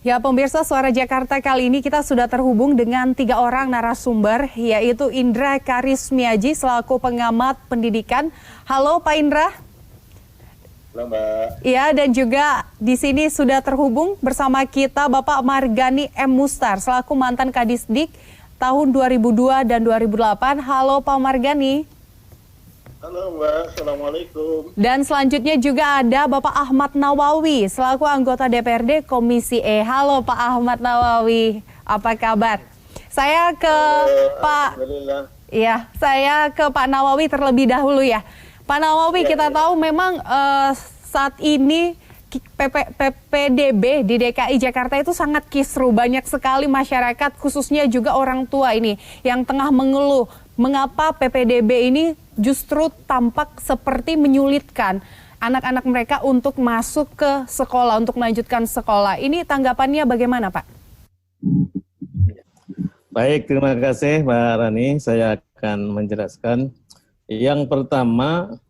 Ya, pemirsa Suara Jakarta kali ini kita sudah terhubung dengan 3 orang narasumber, yaitu Indra Karismiaji selaku pengamat pendidikan. Halo Pak Indra. Halo Mbak. Ya, dan juga di sini sudah terhubung bersama kita Bapak Margani M. Mustar selaku mantan Kadisdik tahun 2002 dan 2008. Halo Pak Margani. Halo Mbak, Assalamualaikum. Dan selanjutnya juga ada Bapak Ahmad Nawawi selaku anggota DPRD Komisi E. Halo Pak Ahmad Nawawi, apa kabar? Saya ke saya ke Pak Nawawi terlebih dahulu ya. Pak Nawawi, kita tahu memang saat ini PPDB di DKI Jakarta itu sangat kisruh. Banyak sekali masyarakat, khususnya juga orang tua ini yang tengah mengeluh mengapa PPDB ini justru tampak seperti menyulitkan anak-anak mereka untuk masuk ke sekolah, untuk melanjutkan sekolah. Ini tanggapannya bagaimana, Pak? Baik, terima kasih Mbak Rani. Saya akan menjelaskan. Yang pertama,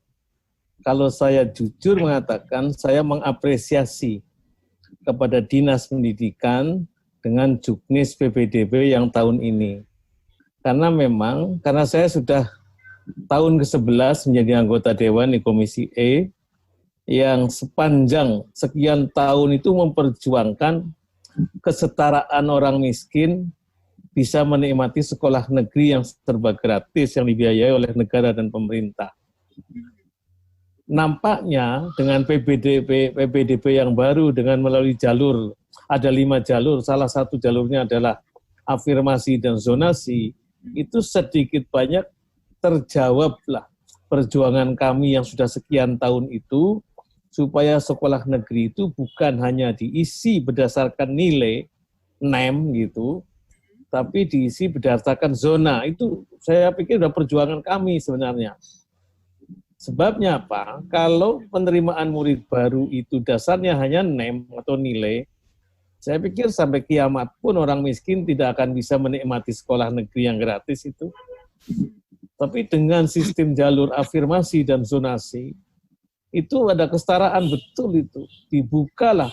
kalau saya jujur mengatakan, saya mengapresiasi kepada Dinas Pendidikan dengan juknis PPDB yang tahun ini. Karena saya sudah tahun ke-11 menjadi anggota Dewan di Komisi E, yang sepanjang sekian tahun itu memperjuangkan kesetaraan orang miskin bisa menikmati sekolah negeri yang serba gratis, yang dibiayai oleh negara dan pemerintah. Nampaknya dengan PPDB yang baru dengan melalui jalur, ada 5 jalur, salah satu jalurnya adalah afirmasi dan zonasi, itu sedikit banyak terjawablah perjuangan kami yang sudah sekian tahun itu, supaya sekolah negeri itu bukan hanya diisi berdasarkan nilai NEM gitu, tapi diisi berdasarkan zona. Itu saya pikir sudah perjuangan kami sebenarnya. Sebabnya apa? Kalau penerimaan murid baru itu dasarnya hanya NEM atau nilai, saya pikir sampai kiamat pun orang miskin tidak akan bisa menikmati sekolah negeri yang gratis itu. Tapi dengan sistem jalur afirmasi dan zonasi, itu ada kesetaraan betul itu. Dibukalah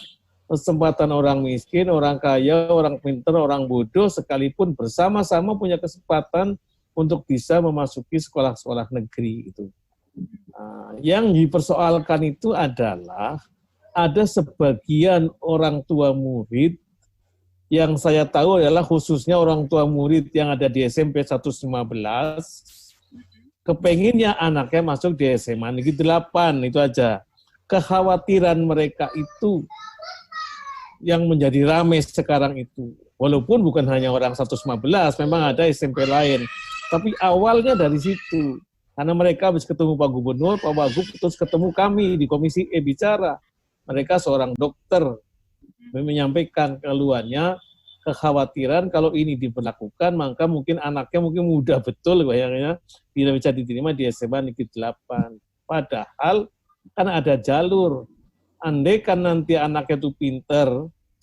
kesempatan orang miskin, orang kaya, orang pintar, orang bodoh, sekalipun bersama-sama punya kesempatan untuk bisa memasuki sekolah-sekolah negeri itu. Nah, yang dipersoalkan itu adalah ada sebagian orang tua murid yang saya tahu adalah khususnya orang tua murid yang ada di SMP 115, kepenginnya anaknya masuk di SMA Negeri 8, itu aja. Kekhawatiran mereka itu yang menjadi ramai sekarang itu. Walaupun bukan hanya orang 115, memang ada SMP lain. Tapi awalnya dari situ. Karena mereka habis ketemu Pak Gubernur, Pak Wagub, terus ketemu kami di Komisi E bicara. Mereka seorang dokter menyampaikan keluhannya, kekhawatiran kalau ini diberlakukan, maka mungkin anaknya mungkin mudah betul bayangnya tidak bisa diterima di SMA Negeri 8. Padahal kan ada jalur. Andai kan nanti anaknya itu pinter,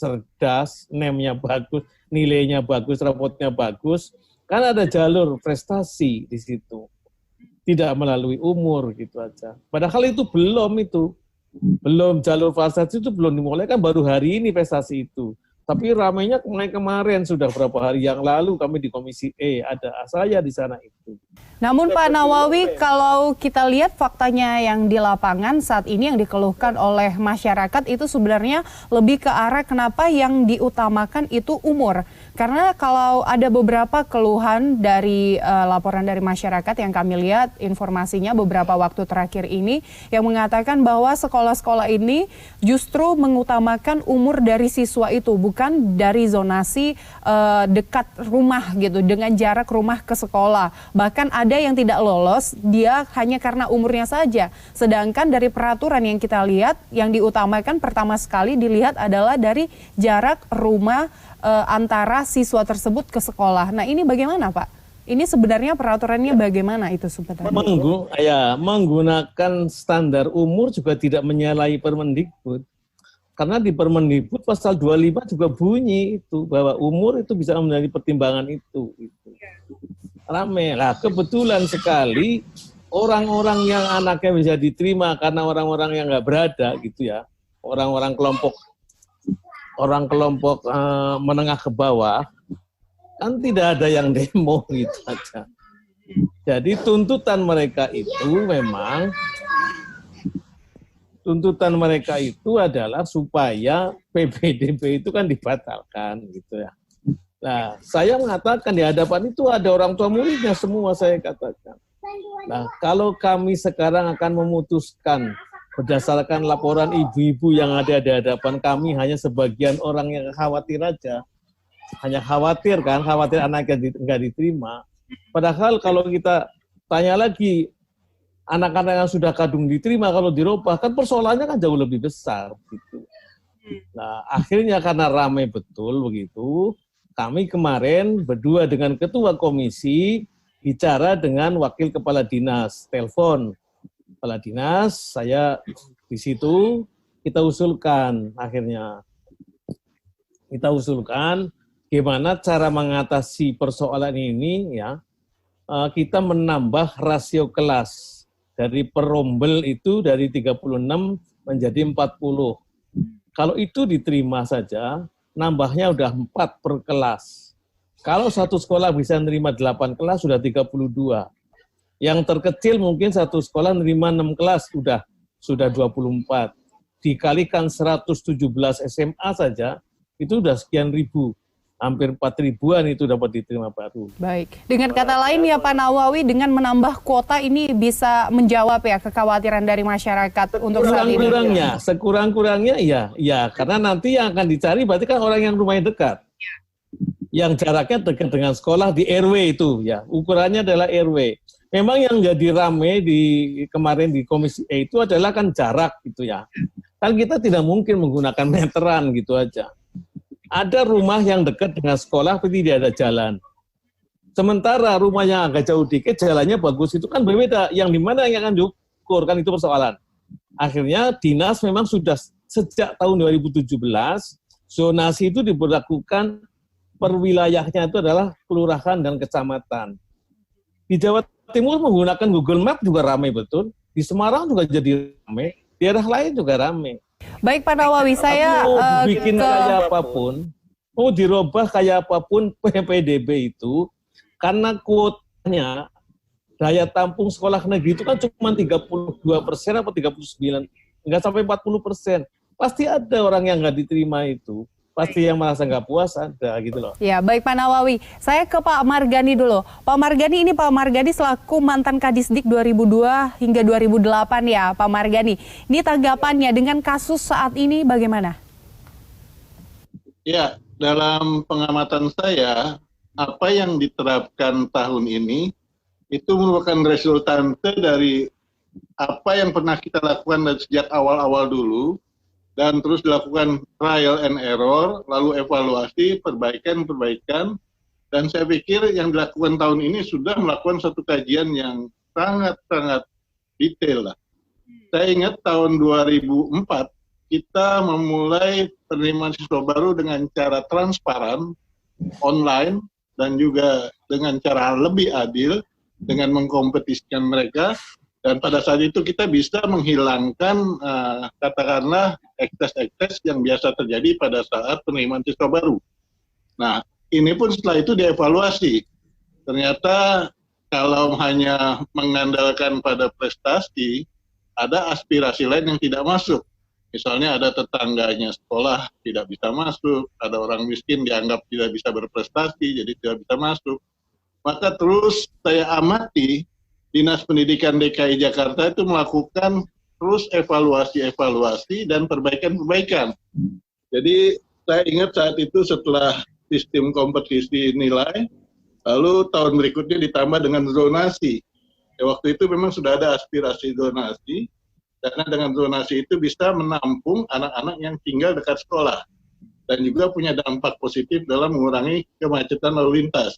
cerdas, NEM-nya bagus, nilainya bagus, rapotnya bagus, kan ada jalur prestasi di situ. Tidak melalui umur gitu aja. Padahal itu belum jalur prestasi itu belum dimulai, kan baru hari ini prestasi itu. Tapi ramainya kemarin sudah berapa hari yang lalu kami di Komisi E, ada saya di sana itu. Namun Pak Nawawi, kalau kita lihat faktanya yang di lapangan saat ini yang dikeluhkan oleh masyarakat itu sebenarnya lebih ke arah kenapa yang diutamakan itu umur. Karena kalau ada beberapa keluhan dari laporan dari masyarakat yang kami lihat informasinya beberapa waktu terakhir ini yang mengatakan bahwa sekolah-sekolah ini justru mengutamakan umur dari siswa itu, bukan dari zonasi dekat rumah gitu, dengan jarak rumah ke sekolah. Bahkan ada yang tidak lolos, dia hanya karena umurnya saja. Sedangkan dari peraturan yang kita lihat, yang diutamakan pertama sekali dilihat adalah dari jarak rumah antara siswa tersebut ke sekolah. Nah ini bagaimana Pak? Ini sebenarnya peraturannya bagaimana itu sebenarnya? Menggunakan standar umur juga tidak menyalahi Permendikbud. Karena di Permendikbud pasal 25 juga bunyi itu bahwa umur itu bisa menjadi pertimbangan itu. Rame lah, kebetulan sekali orang-orang yang anaknya bisa diterima karena orang-orang yang nggak berada gitu ya, orang-orang kelompok orang kelompok menengah ke bawah, kan tidak ada yang demo gitu aja. Jadi tuntutan mereka adalah supaya PPDB itu kan dibatalkan gitu ya. Nah, saya mengatakan di hadapan itu ada orang tua muridnya semua, saya katakan. Nah, kalau kami sekarang akan memutuskan berdasarkan laporan ibu-ibu yang ada di hadapan kami, hanya sebagian orang yang khawatir aja, hanya khawatir anaknya nggak diterima. Padahal kalau kita tanya lagi, anak-anak yang sudah kadung diterima kalau dirubah, kan persoalannya kan jauh lebih besar gitu. Nah, akhirnya karena ramai betul begitu, kami kemarin berdua dengan ketua komisi bicara dengan wakil kepala dinas, telepon kepala dinas, saya di situ, kita usulkan gimana cara mengatasi persoalan ini ya. Kita menambah rasio kelas dari perombel itu dari 36 menjadi 40. Kalau itu diterima saja, nambahnya udah 4 per kelas. Kalau satu sekolah bisa nerima 8 kelas, sudah 32. Yang terkecil mungkin satu sekolah nerima 6 kelas, sudah 24. Dikalikan 117 SMA saja, itu udah sekian ribu. Hampir 4.000-an itu dapat diterima baru. Baik. Dengan kata lain ya Pak Nawawi, dengan menambah kuota ini bisa menjawab ya kekhawatiran dari masyarakat untuk saat ini. Sekurang-kurangnya ya, karena nanti yang akan dicari berarti kan orang yang rumahnya dekat. Yang jaraknya dekat dengan sekolah di RW itu ya, ukurannya adalah RW. Memang yang jadi rame kemarin di Komisi E itu adalah kan jarak gitu ya. Kan kita tidak mungkin menggunakan meteran gitu aja. Ada rumah yang dekat dengan sekolah tapi tidak ada jalan. Sementara rumah yang agak jauh dikit jalannya bagus itu kan berbeda. Yang di mana yang akan diukur kan itu persoalan. Akhirnya dinas memang sudah sejak tahun 2017 zonasi itu diberlakukan per wilayahnya itu adalah kelurahan dan kecamatan. Di Jawa Timur menggunakan Google Map juga ramai betul. Di Semarang juga jadi ramai. Di daerah lain juga ramai. Baik Pak Nawawi, saya bikin kayak apapun, mau dirubah kayak apapun PPDB itu, karena kuotanya daya tampung sekolah negeri itu kan cuma 32% atau 39%, nggak sampai 40%. Pasti ada orang yang nggak diterima itu. Pasti yang merasa nggak puas ada gitu loh. Ya, baik Pak Nawawi. Saya ke Pak Margani dulu. Pak Margani, ini Pak Margani selaku mantan Kadisdik 2002 hingga 2008 ya Pak Margani. Ini tanggapannya dengan kasus saat ini bagaimana? Ya, dalam pengamatan saya, apa yang diterapkan tahun ini itu merupakan resultante dari apa yang pernah kita lakukan dari sejak awal-awal dulu, dan terus dilakukan trial and error, lalu evaluasi, perbaikan, dan saya pikir yang dilakukan tahun ini sudah melakukan satu kajian yang sangat-sangat detail lah. Saya ingat tahun 2004, kita memulai penerimaan siswa baru dengan cara transparan, online, dan juga dengan cara lebih adil, dengan mengkompetisikan mereka, dan pada saat itu kita bisa menghilangkan katakanlah ekses-ekses yang biasa terjadi pada saat penerimaan siswa baru. Nah, ini pun setelah itu dievaluasi. Ternyata kalau hanya mengandalkan pada prestasi, ada aspirasi lain yang tidak masuk. Misalnya ada tetangganya sekolah tidak bisa masuk, ada orang miskin dianggap tidak bisa berprestasi, jadi tidak bisa masuk. Maka terus saya amati, Dinas Pendidikan DKI Jakarta itu melakukan terus evaluasi dan perbaikan. Jadi saya ingat saat itu setelah sistem kompetisi nilai, lalu tahun berikutnya ditambah dengan zonasi. Ya, waktu itu memang sudah ada aspirasi zonasi, karena dengan zonasi itu bisa menampung anak-anak yang tinggal dekat sekolah, dan juga punya dampak positif dalam mengurangi kemacetan lalu lintas.